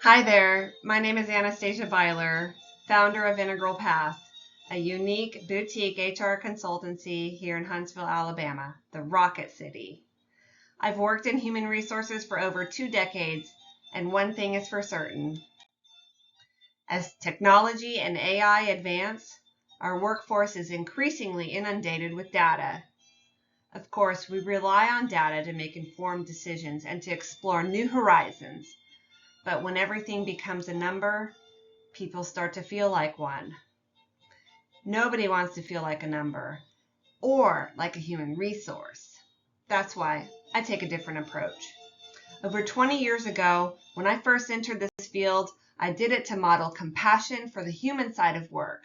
Hi there, my name is Anastasia Byler, founder of Integral Path, a unique boutique HR consultancy here in Huntsville, Alabama, the Rocket City. I've worked in human resources for over 2 decades, and one thing is for certain. As technology and AI advance, our workforce is increasingly inundated with data. Of course, we rely on data to make informed decisions and to explore new horizons. But when everything becomes a number, people start to feel like one. Nobody wants to feel like a number or like a human resource. That's why I take a different approach. Over 20 years ago, when I first entered this field, I did it to model compassion for the human side of work.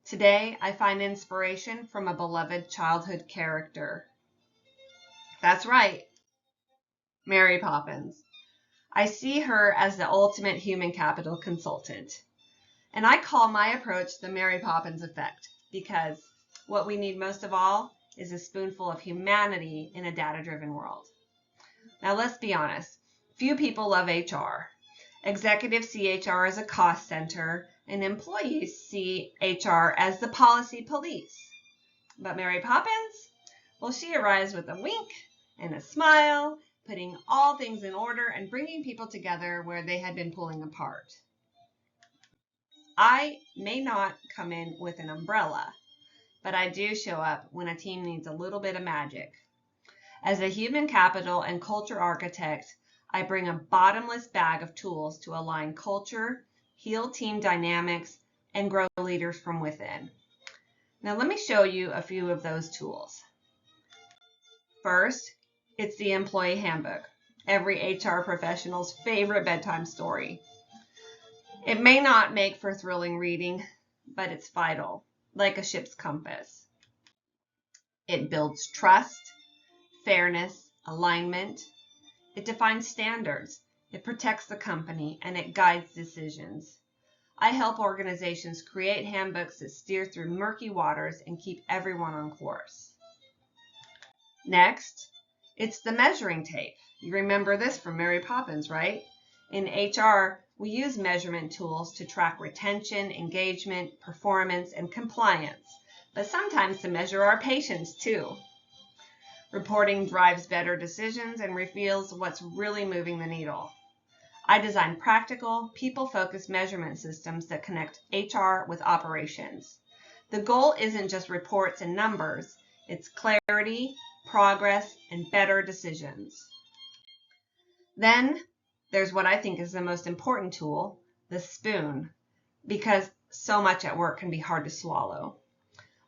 Today, I find inspiration from a beloved childhood character. That's right, Mary Poppins. I see her as the ultimate human capital consultant. And I call my approach the Mary Poppins effect because what we need most of all is a spoonful of humanity in a data-driven world. Now let's be honest, few people love HR. Executives see HR as a cost center and employees see HR as the policy police. But Mary Poppins? Well, she arrives with a wink and a smile, putting all things in order and bringing people together where they had been pulling apart. I may not come in with an umbrella, but I do show up when a team needs a little bit of magic. As a human capital and culture architect, I bring a bottomless bag of tools to align culture, heal team dynamics, and grow leaders from within. Now let me show you a few of those tools. First, it's the employee handbook, every HR professional's favorite bedtime story. It may not make for thrilling reading, but it's vital, like a ship's compass. It builds trust, fairness, alignment. It defines standards. It protects the company, and it guides decisions. I help organizations create handbooks that steer through murky waters and keep everyone on course. Next, it's the measuring tape. You remember this from Mary Poppins, right? In HR, we use measurement tools to track retention, engagement, performance, and compliance, but sometimes to measure our patience too. Reporting drives better decisions and reveals what's really moving the needle. I design practical, people-focused measurement systems that connect HR with operations. The goal isn't just reports and numbers, it's clarity, progress, and better decisions. Then there's what I think is the most important tool, the spoon, because so much at work can be hard to swallow.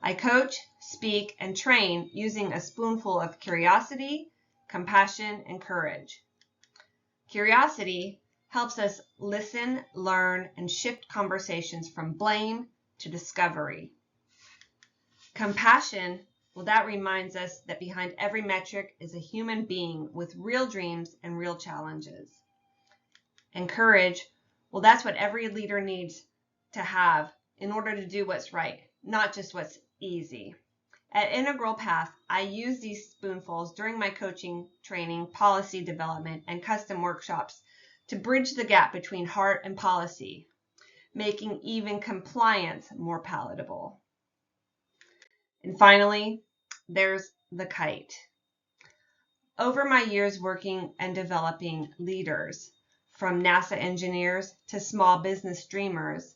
I coach, speak, and train using a spoonful of curiosity, compassion, and courage. Curiosity helps us listen, learn, and shift conversations from blame to discovery. Compassion, well, that reminds us that behind every metric is a human being with real dreams and real challenges. And courage, well, that's what every leader needs to have in order to do what's right, not just what's easy. At Integral Path, I use these spoonfuls during my coaching, training, policy development, and custom workshops to bridge the gap between heart and policy, making even compliance more palatable. And finally, there's the kite. Over my years working and developing leaders, from NASA engineers to small business dreamers,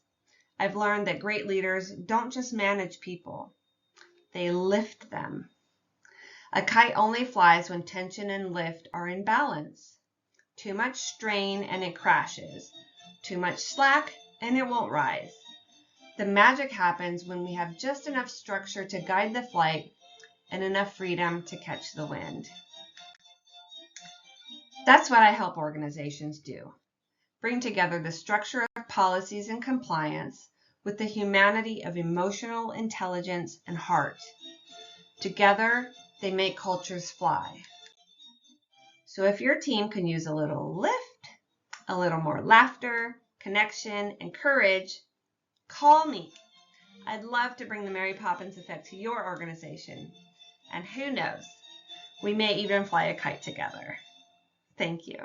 I've learned that great leaders don't just manage people, they lift them. A kite only flies when tension and lift are in balance. Too much strain and it crashes. Too much slack and it won't rise. The magic happens when we have just enough structure to guide the flight and enough freedom to catch the wind. That's what I help organizations do. Bring together the structure of policies and compliance with the humanity of emotional intelligence and heart. Together, they make cultures fly. So if your team can use a little lift, a little more laughter, connection, and courage, call me. I'd love to bring the Mary Poppins effect to your organization. And who knows, we may even fly a kite together. Thank you.